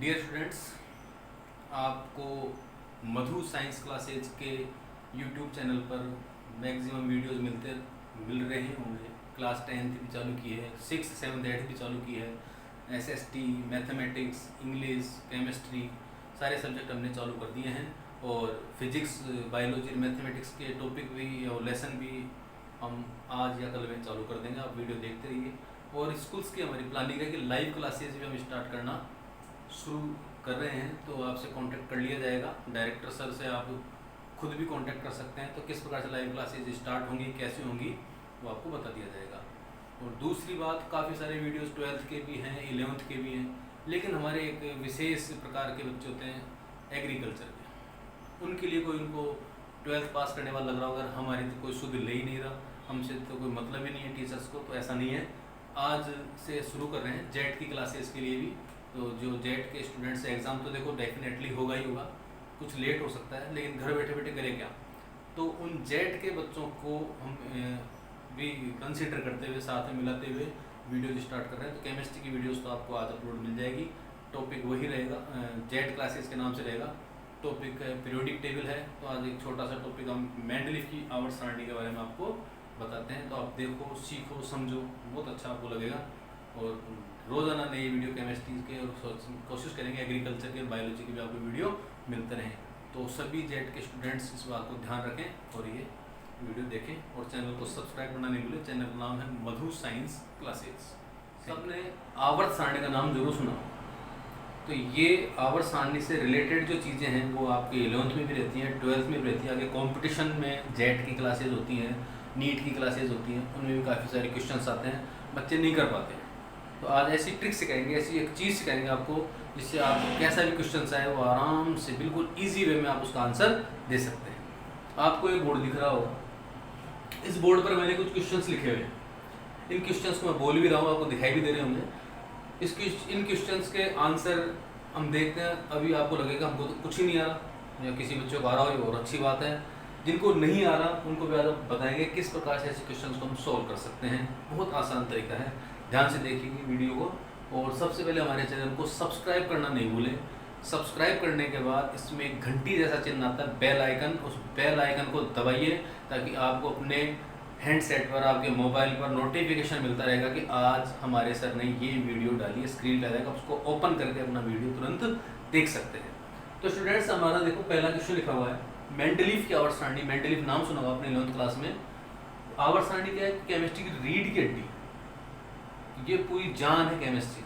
Dear students, आपको मधु science classes के YouTube channel पर मैक्सिमम वीडियोस मिल रहे होंगे। क्लास 10th भी चालू की है, 6th 7th 8th भी चालू की है। SST, मैथमेटिक्स, इंग्लिश, केमिस्ट्री सारे सब्जेक्ट हमने चालू कर दिए हैं और फिजिक्स, बायोलॉजी, मैथमेटिक्स के टॉपिक भी और लेसन भी हम आज या कल में चालू कर देंगे। आप वीडियो देखते रहिए। और स्कूल्स की हमारी प्लानिंग है कि लाइव क्लासेज भी हम स्टार्ट करना शुरू कर रहे हैं, तो आपसे कांटेक्ट कर लिया जाएगा। डायरेक्टर सर से आप खुद भी कांटेक्ट कर सकते हैं। तो किस प्रकार से लाइव क्लासेज स्टार्ट होंगी, कैसे होंगी, वो आपको बता दिया जाएगा। और दूसरी बात, काफ़ी सारे वीडियोस 12th के भी हैं, 11th के भी हैं, लेकिन हमारे एक विशेष प्रकार के बच्चे होते हैं एग्रीकल्चर के। उनके लिए कोई उनको 12th पास करने वाला लग रहा होगा, हमारी तो कोई शुद्ध ले ही नहीं रहा, हमसे तो कोई मतलब ही नहीं है टीचर्स को। तो ऐसा नहीं है, आज से शुरू कर रहे हैं जेट की क्लासेस के लिए भी। तो जो जेट के स्टूडेंट्स हैं, एग्ज़ाम तो देखो डेफिनेटली होगा ही होगा, कुछ लेट हो सकता है, लेकिन घर बैठे बैठे करें क्या। तो उन जेट के बच्चों को हम भी कंसीडर करते हुए, साथ में मिलाते हुए वीडियोज स्टार्ट कर रहे हैं। तो केमिस्ट्री की वीडियोस तो आपको आज अपलोड मिल जाएगी। टॉपिक वही रहेगा, जेट क्लासेस के नाम से रहेगा। टॉपिक पीरियोडिक टेबल है। तो आज एक छोटा सा टॉपिक हम मेंडलीफ की आवर्त सारणी के बारे में आपको बताते हैं। तो आप देखो, सीखो, समझो, बहुत अच्छा आपको लगेगा। और रोज़ाना नई वीडियो केमिस्ट्री के और कोशिश करेंगे एग्रीकल्चर के और बायोलॉजी के भी आपको वीडियो मिलते रहें। तो सभी जेट के स्टूडेंट्स इस बात को ध्यान रखें और ये वीडियो देखें और चैनल को सब्सक्राइब करना नहीं भूलें। चैनल का नाम है मधु साइंस क्लासेस। सबने आवर्त सारणी का नाम जरूर सुना। तो ये आवर्त सारणी से रिलेटेड जो चीज़ें हैं वो आपके 11th में भी रहती हैं, 12th में भी रहती है। आगे कॉम्पिटिशन में जेट की क्लासेज होती हैं, नीट की क्लासेज होती हैं, उनमें भी काफ़ी सारे क्वेश्चंस आते हैं, बच्चे नहीं कर पाते हैं। तो आज ऐसी ट्रिक सिखाएंगे, ऐसी एक चीज़ सिखाएंगे आपको, जिससे आप कैसा भी क्वेश्चन आए वो आराम से बिल्कुल ईजी वे में आप उसका आंसर दे सकते हैं। आपको एक बोर्ड दिख रहा होगा, इस बोर्ड पर मैंने कुछ क्वेश्चंस लिखे हुए हैं। इन क्वेश्चंस को मैं बोल भी रहा हूँ, आपको दिखाई भी दे रहे होंगे। इन क्वेश्चंस के आंसर हम देखते हैं। अभी आपको लगेगा हमको तो कुछ ही नहीं आ रहा, या किसी बच्चे को आ रहा हो, ये और अच्छी बात है। जिनको नहीं आ रहा उनको भी आज हम बताएंगे किस प्रकार से ऐसे क्वेश्चंस को हम सॉल्व कर सकते हैं। बहुत आसान तरीका है, ध्यान से देखिए वीडियो को। और सबसे पहले हमारे चैनल को सब्सक्राइब करना नहीं भूलें। सब्सक्राइब करने के बाद इसमें एक घंटी जैसा चिन्ह आता है, बेल आइकन, उस बेल आइकन को दबाइए ताकि आपको अपने हैंडसेट पर, आपके मोबाइल पर नोटिफिकेशन मिलता रहेगा कि आज हमारे सर ने ये वीडियो डाली है। स्क्रीन पे आएगा, उसको ओपन करके अपना वीडियो तुरंत देख सकते हैं। तो स्टूडेंट्स, हमारा देखो पहला क्वेश्चन लिखा हुआ है मेंडलीफ की आवर्त सारणी। मेंडलीफ नाम सुना होगा आपने 11th क्लास में। आवर्त सारणी क्या है? केमिस्ट्री की रीढ़ की हड्डी, ये पूरी जान है केमिस्ट्री।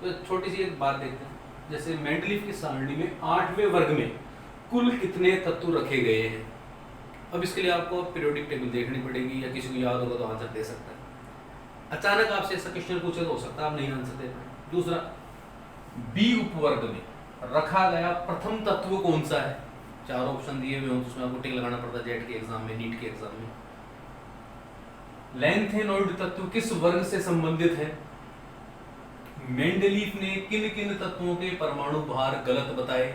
तो छोटी सी एक बात देखते हैं, जैसे मेंडलीफ की सारणी में 8वें वर्ग में कुल कितने तत्व रखे गए हैं। अब इसके लिए आपको पीरियोडिक टेबल देखनी पड़ेगी, या किसी को याद होगा तो आंसर दे सकता है। अचानक आपसे ऐसा क्वेश्चन पूछे तो हो सकता है आप नहीं आंसर दे पाए। दूसरा, बी उपवर्ग में रखा गया प्रथम तत्व कौन सा है? 4 ऑप्शन दिए हुए हों तो उसमें आपको टिक लगाना पड़ता है जेट के एग्जाम में, नीट के एग्जाम में। लैंथेनॉइड तत्व किस वर्ग से संबंधित है? मेंडलीफ ने किन किन तत्वों के परमाणु भार गलत बताए?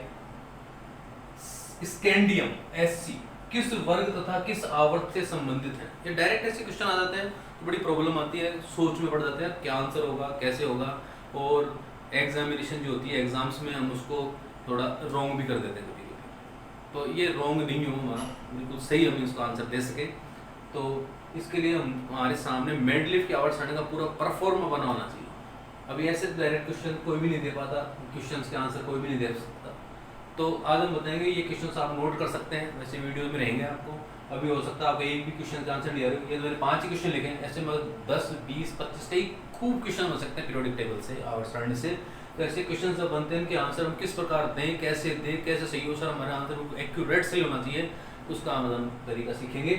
स्कैंडियम Sc किस वर्ग तथा किस आवर्त से संबंधित है? ये डायरेक्ट ऐसे क्वेश्चन आ जाते हैं तो बड़ी प्रॉब्लम आती है, सोच में पड़ जाते हैं क्या आंसर होगा, कैसे होगा। और एग्जामिनेशन जो होती है, एग्जाम्स में हम उसको थोड़ा रॉन्ग भी कर देते हैं कभी कभी। तो ये रॉन्ग नहीं हो हमारा, बिल्कुल सही हम इसको आंसर दे सके। तो इसके लिए हमारे सामने मेंडलीफ की आवर्त सारणी का पूरा परफॉर्मा बना होना चाहिए। अभी ऐसे डायरेक्ट क्वेश्चन कोई भी नहीं दे पाता, क्वेश्चंस के आंसर कोई भी नहीं दे सकता। तो आज हम बताएंगे ये क्वेश्चंस आप नोट कर सकते हैं, वैसे वीडियो में रहेंगे आपको। अभी हो सकता है आपका एक भी क्वेश्चन का आंसर नहीं आ रहा है, ये तो मैंने 5 ही क्वेश्चन लिखे हैं, ऐसे मतलब 10, 20, 25 कई खूब क्वेश्चन हो सकते हैं पीरियोडिक टेबल से, आवर्त सारणी से। तो ऐसे क्वेश्चन जब बनते हैं कि आंसर हम किस प्रकार दें, कैसे दें, कैसे सही हो, सर हमारा आंसर एक्यूरेट सही होना चाहिए, उसका हम तरीका सीखेंगे।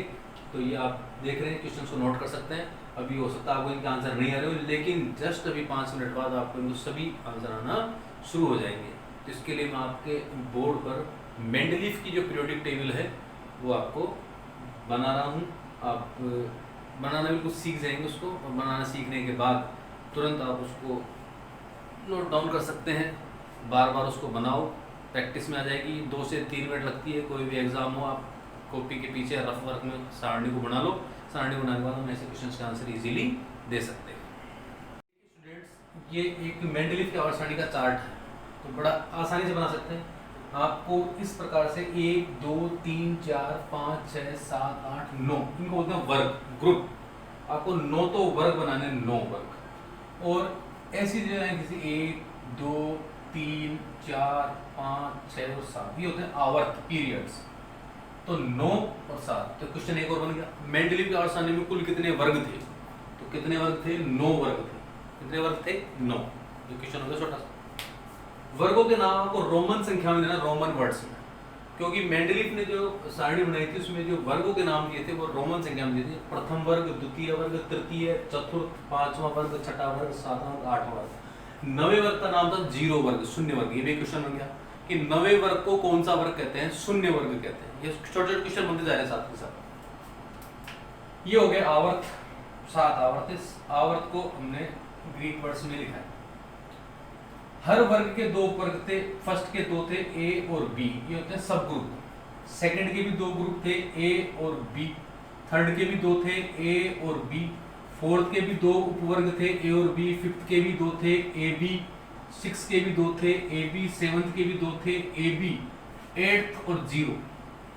तो ये आप देख रहे हैं, क्वेश्चन को नोट कर सकते हैं। अभी हो सकता है आपको इनका आंसर नहीं आ रहे हो, लेकिन जस्ट अभी 5 मिनट बाद आपको इनको सभी आंसर आना शुरू हो जाएंगे। तो इसके लिए मैं आपके बोर्ड पर मेंडलीफ की जो पीरियोडिक टेबल है वो आपको बना रहा हूँ। आप बनाना बिल्कुल सीख जाएंगे उसको, और बनाना सीखने के बाद तुरंत आप उसको नोट डाउन कर सकते हैं। बार बार उसको बनाओ, प्रैक्टिस में आ जाएगी। 2 से 3 मिनट लगती है, कोई भी एग्जाम हो, आप कॉपी के पीछे रफ वर्क में सारणी को बना लो। सारणी बनाने के बाद हम ऐसे क्वेश्चन के आंसर इजीली दे सकते हैं। स्टूडेंट्स, ये एक मेंडलीफ की आवर्त सारणी का चार्ट है। तो बड़ा आसानी से बना सकते हैं। आपको इस प्रकार से 1 2 3 4 5 6 7 8 9 इनको बोलते हैं वर्ग, ग्रुप। आपको 9 तो वर्ग बनाने, 9 वर्ग। और ऐसी जो है किसी 1 2 3 4 5 6 और 7 ये होते हैं आवर्त, पीरियड्स। तो 9 और 7। तो क्वेश्चन एक और बन गया, मेंडलीव के आवर्त सारणी में कुल कितने वर्ग थे? तो कितने वर्ग थे? 9 वर्ग थे। कितने वर्ग थे? 9। ये क्वेश्चन हो गया छोटा सा। वर्गों के नाम आपको रोमन संख्या में देना, रोमन वर्ड्स में, क्योंकि मेंडलीव ने जो सारणी बनाई थी उसमें जो वर्गों के नाम दिए थे वो रोमन संख्या में दिए थे। प्रथम वर्ग, द्वितीय वर्ग, तृतीय, चतुर्थ, पांचवां वर्ग, छठा वर्ग, सातवां वर्ग, आठवां वर्ग। 9वें वर्ग का नाम था 0 वर्ग, शून्य वर्ग। ये भी क्वेश्चन बन गया कि 9वें वर्ग को कौन सा वर्ग कहते हैं? शून्य वर्ग कहते हैं। ये छोटे छोटे क्वेश्चन बनते जा रहे हैं साथ के साथ। ये हो गया आवर्त, 7 आवर्त। इस आवर्त को हमने ग्रीक वर्ड्स में लिखा है। हर वर्ग के 2 वर्ग थे। फर्स्ट के 2 थे ए और बी, ये होते हैं सब ग्रुप। सेकंड के भी 2 ग्रुप थे, ए और बी। थर्ड के भी 2 थे, ए और बी। फोर्थ के भी 2 उपवर्ग थे, ए और बी। फिफ्थ के भी 2 थे, ए बी। सिक्स के भी 2 थे, ए बी। सेवंथ के भी 2 थे, ए बी। एट्थ और 0,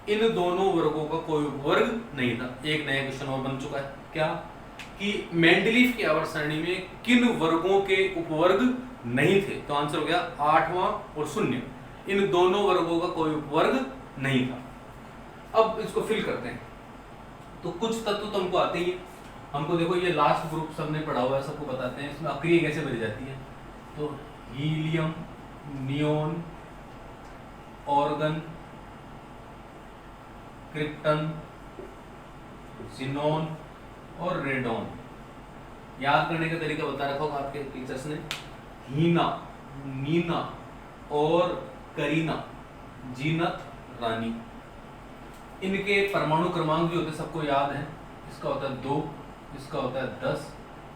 इन दोनों वर्गों का कोई उपवर्ग नहीं था। एक नया क्वेश्चन और बन चुका है, क्या कि मेंडलीव की आवर्त सारणी में किन वर्गों के उपवर्ग नहीं थे? तो आंसर हो गया 8वां और 0। इन दोनों वर्गों का कोई उपवर्ग नहीं था। अब इसको फिल करते हैं। तो कुछ तत्व तो हमको आते ही है। हमको देखो ये लास्ट ग्रुप सबने पढ़ा हुआ है, सबको बताते हैं इसमें अक्रिय कैसे भरी जाती है। तो helium, neon, organ, krypton, xenon और रेडॉन। याद करने का तरीका बता रखा होगा आपके टीचर्स ने। हीना, नीना और करीना, जीनत, रानी। इनके परमाणु क्रमांक जो होते हैं सबको याद है। इसका होता है 2, इसका होता है 10,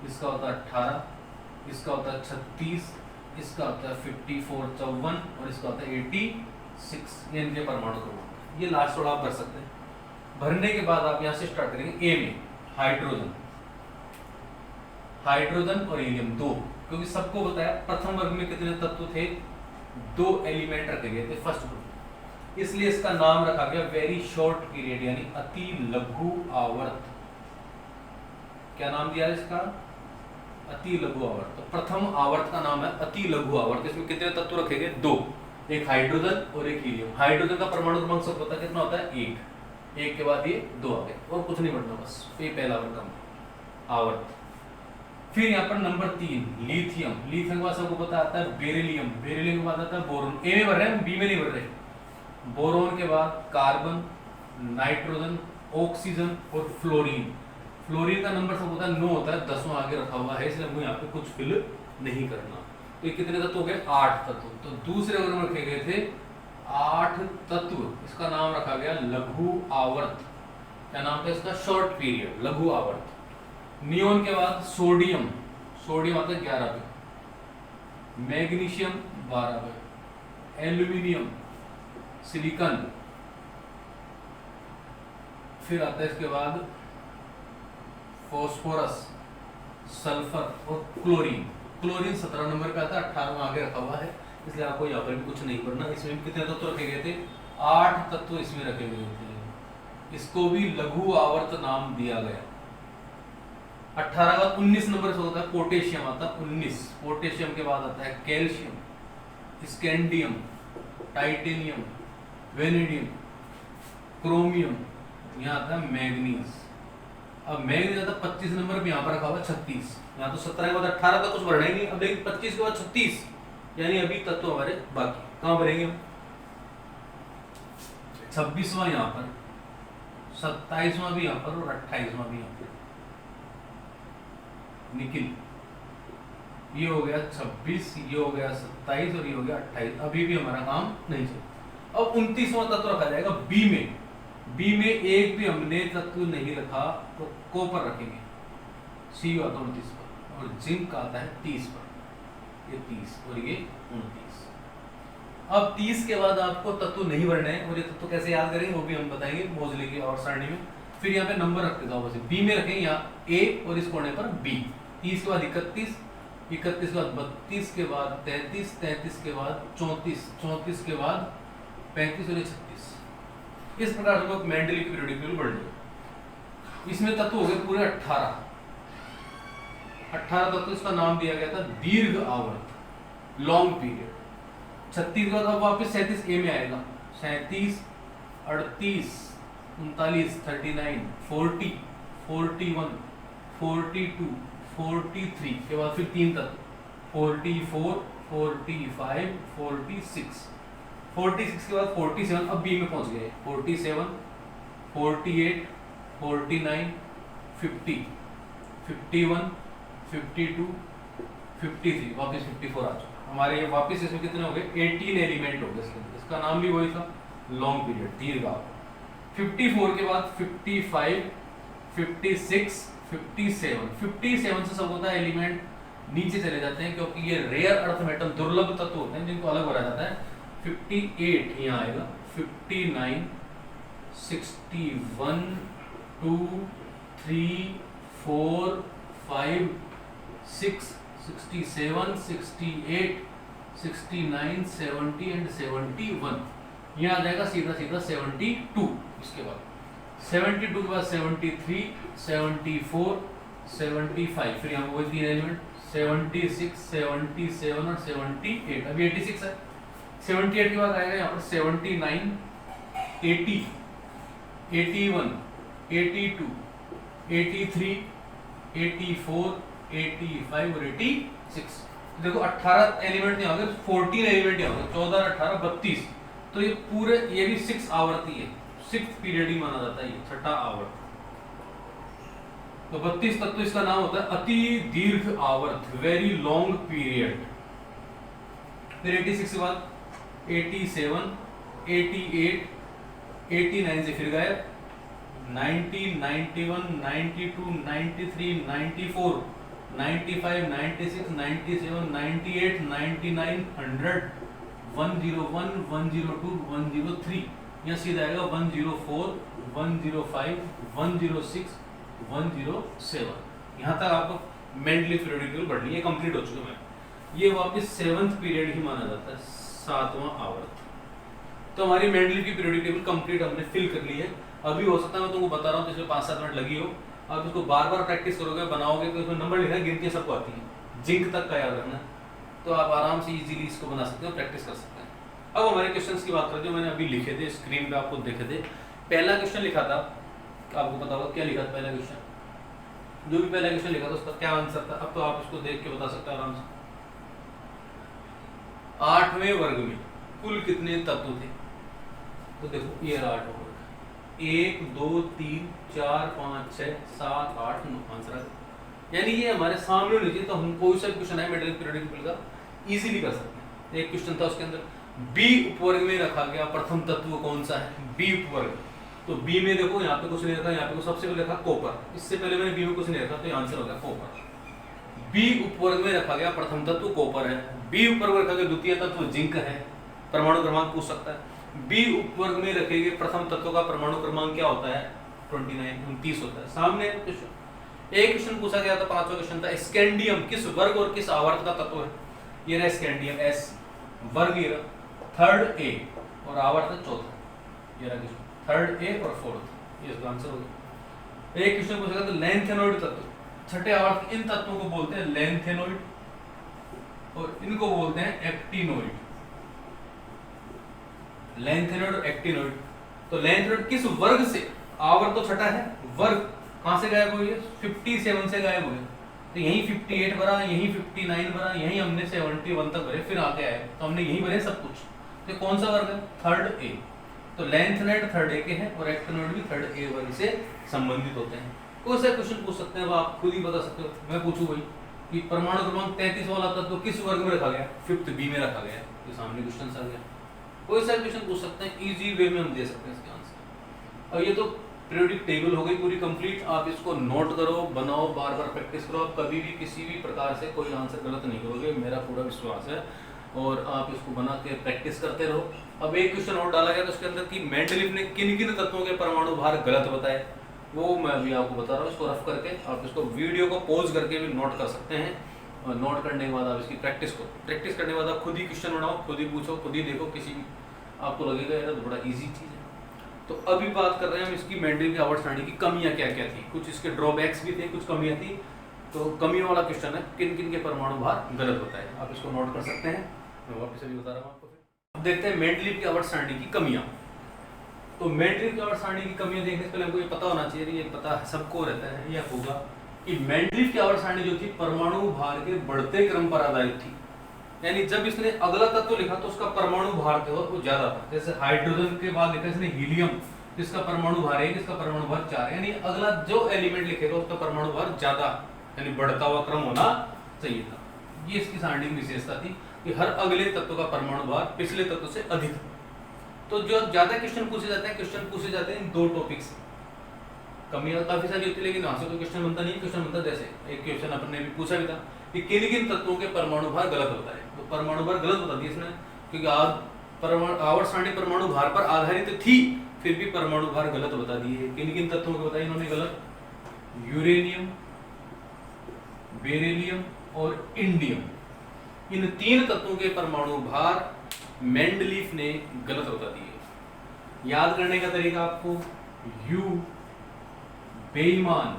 इसका होता है 18, इसका होता है 36, इसका होता है 54 54 और इसका होता है 86। ये इनके परमाणु क्रमांक। ये लास्ट थोड़ा आप कर सकते हैं। भरने के बाद आप यहाँ से स्टार्ट करेंगे। ए में हाइड्रोजन, हाइड्रोजन और हीलियम 2, क्योंकि सबको बताया प्रथम वर्ग में कितने तत्व थे? 2 एलिमेंट रखे गए थे फर्स्ट ग्रुप, इसलिए इसका नाम रखा गया वेरी शॉर्ट पीरियड, यानी अति लघु आवर्त। क्या नाम दिया इसका? अति लघु आवर्त। तो प्रथम आवर्त का नाम है अति लघु आवर्त। इसमें कितने तत्व रखे गए? 2, एक हाइड्रोजन और एक हीलियम। हाइड्रोजन का परमाणु क्रमांक सबको पता कितना होता है? 1। 1 के बाद ये 2 आ गए और कुछ नहीं बढ़ना, बस ये पहला वर्ग का आवर्त। फिर यहाँ पर नंबर 3 लिथियम। लिथियम के बाद सबको पता आता है बेरिलियम। बेरिलियम के बाद आता है बोरोन। ए में भर रहे हैं, बी में नहीं भर रहे। बोरोन के बाद कार्बन, नाइट्रोजन, ऑक्सीजन और फ्लोरीन। फ्लोरीन का नंबर सबको पता है 9 होता है, 10वां आगे रखा हुआ है, इसलिए हमको यहाँ पे कुछ फिल नहीं करना। तो ये कितने तत्व हो गए? 8 तत्व। तो दूसरे वर्ग में रखे गए थे 8 तत्व। इसका नाम रखा गया लघु आवर्त। क्या नाम था इसका? शॉर्ट पीरियड, लघु आवर्त। नियोन के बाद सोडियम, सोडियम आता है 11 पे। मैग्नीशियम 12 पे। एल्यूमिनियम, सिलिकॉन, फिर आता है इसके बाद फॉस्फोरस, सल्फर और क्लोरीन। क्लोरीन 17 नंबर पे आता है, 18वां आगे रखा हुआ है, इसलिए आपको यहाँ पर भी कुछ नहीं करना। इसमें कितने तत्व रखे गए थे? 8 तत्व इसमें रखे गए थे। इसको भी लघु आवर्त नाम दिया गया। 18 का 19 नंबर से होता है पोटेशियम, आता है 19। पोटेशियम के बाद आता है calcium, scandium, titanium, vanadium, chromium, यहाँ आता है मैग्नीज। अब मैग्नीज आता है 25 नंबर पे, यहाँ पर रखा हुआ 36। यहाँ तो 17 के बाद 18 का कुछ भरना ही नहीं। अब देखिए 25 के बाद 36, यानी अभी तत्व हमारे बाकी। कहाँ भरेंगे हम? 26वां यहाँ पर, 27वां भी यहाँ पर और 28वां भी यहाँ पर। निकिल, ये हो गया 26, ये हो गया 27 और ये हो गया 28। अभी भी हमारा काम नहीं चला। अब 29वां तत्व रखा जाएगा बी में। बी में एक भी हमने तत्व नहीं रखा, तो कॉपर रखेंगे। सी आता है 29 पर और जिंक आता है 30 पर। ये 30 और ये 29। अब 30 के बाद आपको तत्व नहीं भरना है, और ये तत्व कैसे याद करेंगे वो भी हम बताएंगे मोजले की और सारणी में। फिर यहाँ पे नंबर रख देता हूँ, बी में रखेंगे यहाँ ए और इस कोने पर बी। 30 के बाद 31, 31 के बाद 32 के बाद 33, 33 के बाद 34, 34 के बाद 35 और 36। इस प्रकार से मेंडलीव पीरियोडिक टेबल बढ़ गया। इसमें तत्व हो गए पूरे 18 तत्व। इसका नाम दिया गया था दीर्घ आवर्त, लॉन्ग पीरियड। 36 के बाद अब वापस 37 ए में आएगा। 37, 38, 39, 39, 40, 41, 42, 43 के बाद फिर 3 तत्व 44, 45, 46, 46 के बाद 47 अब बी में पहुंच गए। 47, 48, 49, 50, 51, 52, 53, वापस 54 आ चुका। हमारे ये वापस इसमें कितने हो गए? 18 एलिमेंट हो गए। इसका नाम भी वही था, लॉन्ग पीरियड, दीर्घ आवर्त। 54 के बाद 55, 56, 57। 57 से सब होता है एलिमेंट नीचे चले जाते हैं, क्योंकि ये रेयर अर्थ मेटल दुर्लभ तत्व होते हैं जिनको अलग भरा जाता है। 58 यहाँ आएगा। 59, 61, 2, 3, 4, 5, 6, 67, 68, 69, 70 एंड 71। यहाँ आ जाएगा सीधा सीधा 72। इसके बाद 72 के बाद 73, 74, 75, फिर यहाँ वही 3 एलिमेंट 76, 77 और 78। अभी 86 है। 78 के बाद आएगा यहाँ पर 79, 80, 81, 82, 83, 84, 85 और 86। देखो 18 एलिमेंट यहाँ हो गए, 14 एलिमेंट यहाँ हो गए, 14, 18, 32। तो ये पूरे, ये भी 6 आवर्ती है, 6th पीरियड ही माना जाता है, ये 6ठा आवर्त। तो 32 तत्व इसका नाम होता है अति दीर्घ आवर्त, वेरी लॉन्ग पीरियड। फिर 86 के बाद 87, 88, 89 से फिर गायब। 90, 91, 92, 93, 94, 95, 96, 97, 98, 99, 100, 101, 102, 103। यहाँ सीधा आएगा 104, 105, 106, 107। यहाँ तक आपको मेंडलीव पीरियोडिक टेबल पढ़नी है, कंप्लीट हो चुका है। ये वापस 7th पीरियड ही माना जाता है, 7वां आवर्त। तो हमारी मेंडलीव की पीरियोडिक टेबल कंप्लीट हमने फिल कर ली है। अभी हो सकता है मैं तुमको बता रहा हूँ तो इसमें 5-7 मिनट लगी हो। आप इसको बार बार प्रैक्टिस करोगे, बनाओगे तो इसमें नंबर लिखना, गिनती सबको आती है, जिंक तक का याद रखना, तो आप आराम से इजीली इसको बना सकते हो, प्रैक्टिस कर सकते हैं। अब हमारे क्वेश्चंस की बात करते हैं। मैंने अभी लिखे थे, स्क्रीन पे आपको देखे थे। पहला क्वेश्चन लिखा था, आपको पता होगा क्या लिखा था पहला क्वेश्चन। जो भी पहला क्वेश्चन लिखा था उसका क्या आंसर था, अब तो आप इसको देख के बता सकते हो आराम से। 8वें वर्ग में कुल कितने तत्व थे? तो देखो ये 8 वर्ग, 1, 2, 3, 4, 5, 6, 7, 8, 9 आंसर है। यानी ये हमारे सामने होनी चाहिए, तो हम कोई सा क्वेश्चन है मेंडलीव पीरियोडिक टेबल का इजीली कर सकते हैं। एक क्वेश्चन था उसके अंदर बी उपवर्ग में रखा गया प्रथम तत्व कौन सा है? बी उपवर्ग। तो बी में देखो यहाँ पे कुछ नहीं रखा, यहाँ पे सबसे पहले रखा कॉपर। इससे पहले मैंने बी में कुछ नहीं रखा, तो आंसर हो गया कॉपर। बी उपवर्ग में रखा गया प्रथम तत्व कॉपर है। बी उपवर्ग में रखा गया द्वितीय तत्व जिंक है, परमाणु क्रमांक पूछ सकता है। बी उपवर्ग में रखे गए प्रथम तत्व का परमाणु क्रमांक क्या होता है? 29 होता है। सामने क्वेश्चन, एक क्वेश्चन पूछा गया था, 5वां क्वेश्चन था, स्कैंडियम किस वर्ग और किस आवर्त का तत्व है? ये रहा स्कैंडियम, एस वर्ग, ये रहा 3rd ए और आवर्त है 4था। ये रहा क्वेश्चन 3rd ए और 4th, ये इसका आंसर हो गया। एक क्वेश्चन पूछा गया था लैंथेनोइड तत्व, 6ठे आवर्त, इन तत्वों को बोलते हैं लैंथेनोइड और इनको बोलते हैं एक्टिनोइड। लैंथेनोइड और एक्टिनोइड। तो लैंथेनोइड किस वर्ग से? आवर्त तो 6ठा है, वर्ग कहां से गायब हुई है? 57 से गायब हुए। तो यही 58 भरा, यही 59 भरा, यही हमने 71 तक भरे, फिर आके आए तो हमने यही भरे सब कुछ। तो कौन सा वर्ग है? 3rd ए। तो लैंथेनोइड 3rd ए के हैं और एक्टिनोइड भी 3rd ए वर्ग से संबंधित होते हैं। कोई सा क्वेश्चन पूछ सकते हैं, वो आप खुद ही बता सकते हो। मैं पूछूं वही कि परमाणु क्रमांक 33 वाला तत्व किस वर्ग में रखा गया? 5th बी में रखा गया। तो सामने क्वेश्चन आ गया। कोई सा क्वेश्चन पूछ सकते हैं, इजी वे में हम दे सकते हैं इसके आंसर। और ये तो पीरियोडिक टेबल हो गई पूरी कंप्लीट। आप इसको नोट करो, बनाओ, बार बार प्रैक्टिस करो। आप कभी भी किसी भी प्रकार से कोई आंसर गलत नहीं करोगे, मेरा पूरा विश्वास है। और आप इसको बना के प्रैक्टिस करते रहो। अब एक क्वेश्चन और डाला गया था उसके अंदर कि मेंडलीव ने किन किन तत्वों के परमाणु भार गलत बताए, वो मैं अभी आपको बता रहा हूँ। इसको रफ करके आप इसको वीडियो को पॉज करके भी नोट कर सकते हैं नोट करने के बाद आप इसकी प्रैक्टिस करो। प्रैक्टिस करने के बाद आप खुद ही क्वेश्चन बनाओ, खुद ही पूछो, खुद ही देखो, किसी आपको लगेगा यार तो बड़ा इजी चीज़ है। तो अभी बात कर रहे हैं हम इसकी मैंड्रिल की आवर्त सारणी की कमियां क्या क्या थी, कुछ इसके ड्रॉबैक्स भी थे, कुछ कमियां थी। तो कमियों वाला क्वेश्चन है, किन किन के परमाणु भार गलत होता है, आप इसको नोट कर सकते हैं। मैं वापस अभी बता रहा हूँ आपको। अब देखते हैं मेंडलीव की आवर्त सारणी की कमियां। तो मेंडलीव की आवर्त सारणी की कमियां देखने से पहले हमको ये पता होना चाहिए, ये पता सबको रहता है या होगा कि मेंडलीव की आवर्त सारणी जो थी परमाणु भार के बढ़ते क्रम पर आधारित थी। यानी जब इसने अगला तत्व लिखा तो उसका परमाणु भार जो वो ज्यादा था। जैसे हाइड्रोजन के बाद लिखा इसने हीलियम, जिसका परमाणु भार 1, इसका परमाणु भार 4, यानी अगला जो एलिमेंट लिखेगा उसका परमाणु भार ज्यादा, यानी बढ़ता हुआ क्रम होना चाहिए था। ये इसकी सारणी की विशेषता थी कि हर अगले तत्व का परमाणु भार पिछले तत्व से अधिक। तो जो ज्यादा क्वेश्चन पूछे जाते हैं इन दो टॉपिक से। कमियां काफी सारी होती है लेकिन वहां से कोई क्वेश्चन बनता नहीं है। क्वेश्चन बनता जैसे एक क्वेश्चन अपन ने भी पूछा भी था कि किन किन तत्वों के परमाणु भार गलत होता है। तो परमाणु भार गलत बता दिया इसने, क्योंकि आवर्त सारणी परमाणु भार पर आधारित थी, फिर भी परमाणु भार गलत बता दिए। किन किन तत्वों के बताए इन्होंने गलत? यूरेनियम, बेरिलियम और इंडियम, इन 3 तत्वों के परमाणु भार मेंडलीफ ने गलत बता दिए। याद करने का तरीका आपको, यू बेईमान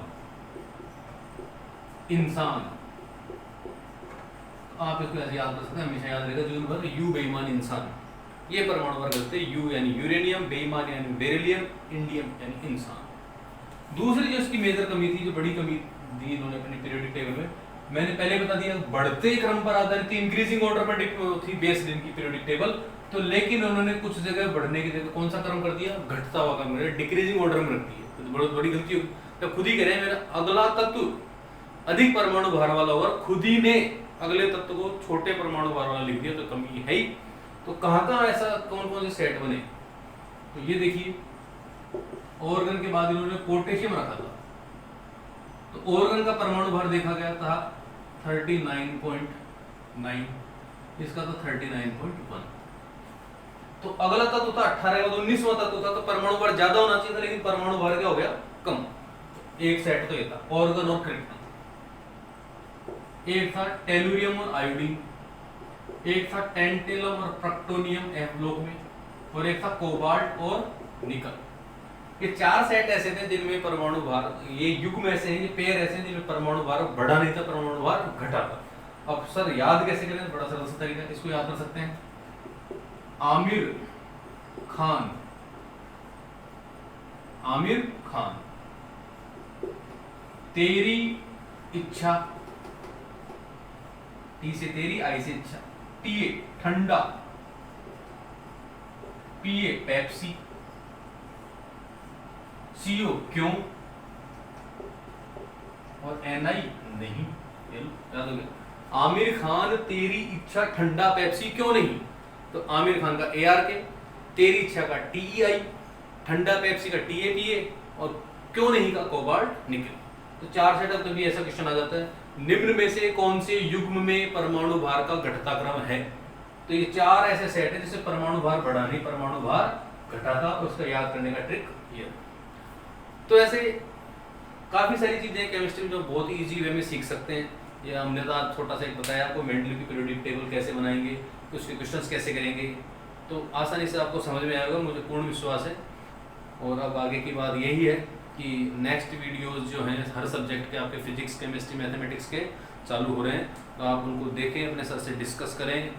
इंसान, आप इसको ऐसे याद कर सकते हैं, हमेशा याद रहेगा जून भर यू बेईमान इंसान, ये परमाणु भार गलत है। यू यानी यूरेनियम, बेईमान यानी बेरिलियम, इंडियम यानी इंसान। दूसरी जो इसकी मेजर कमी थी, जो बड़ी कमी दी इन्होंने अपनी पीरियोडिक टेबल में, मैंने पहले बता दिया बढ़ते क्रम पर आधारित थी, इंक्रीजिंग ऑर्डर पर थी बेस्ड इनकी पीरियोडिक टेबल। तो लेकिन उन्होंने कुछ जगह बढ़ने की जगह कौन सा क्रम कर दिया? घटता हुआ क्रम, डिक्रीजिंग ऑर्डर में रख दिया। तो बहुत बड़ी गलती होगी। तो खुद ही कह रहे हैं मेरा अगला तत्व अधिक परमाणु भार वाला होगा, खुद ही ने अगले तत्व को छोटे परमाणु भार वाला लिख दिया, तो कमी है ही। तो कहाँ ऐसा कौन कौन से सेट बने? तो ये देखिए, ऑर्गन के बाद इन्होंने पोटेशियम रखा था, तो ऑर्गन का परमाणु भार देखा गया था 39.9, इसका तो 39.1। तो अगला तत्व था 18 और 19वां तत्व था, तो परमाणु भार ज्यादा होना चाहिए था, लेकिन परमाणु भार क्या हो गया? कम। एक सेट तो ये था ऑर्गन और क्रिप्टन, एक था टेलुरियम और आयोडीन, एक था टेंटेलम और प्रक्टोनियम एफ ब्लॉक में, और एक था कोबाल्ट और निकल। ये 4 सेट ऐसे थे जिनमें परमाणु भार, ये युग्म ऐसे हैं, ये पेयर ऐसे हैं जिनमें परमाणु भार बढ़ा नहीं था, परमाणु भार घटा था। अब सर याद कैसे करें? बड़ा सरल सा तरीका, इसको याद कर सकते हैं। आमिर खान, आमिर खान, तेरी इच्छा, टी से तेरी, आई से इच्छा, टीए ठंडा, पीए पेप्सी, सीओ क्यों, और एनआई नहीं। याद हो गया? आमिर खान, तेरी इच्छा, ठंडा, पेप्सी, क्यों नहीं। तो आमिर खान का ARK, तेरी इच्छा का TEI, ठंडा पेप्सी का TAPA, और क्यों नहीं का कोबाल्ट निकल। तो 4 सेट। तभी ऐसा क्वेश्चन आ जाता है, निम्न में से कौन से युग्म में परमाणु भार का घटता क्रम है? तो ये 4 ऐसे सेट है जिससे परमाणु भार बढ़ा नहीं, परमाणु भार घटा था, और उसका याद करने का ट्रिक ये। तो ऐसे काफी सारी चीजें केमिस्ट्री में जो बहुत इजी वे में सीख सकते हैं। ये हमने तो आज छोटा सा एक बताया आपको, मेंडलीव की पीरियोडिक टेबल कैसे बनाएंगे, उसके क्वेश्चंस कैसे करेंगे, तो आसानी से आपको समझ में आएगा, मुझे पूर्ण विश्वास है। और अब आगे की बात यही है कि नेक्स्ट वीडियोस जो हैं हर सब्जेक्ट के, आपके फिजिक्स, केमिस्ट्री, मैथमेटिक्स के चालू हो रहे हैं, तो आप उनको देखें, अपने सर से डिस्कस करें,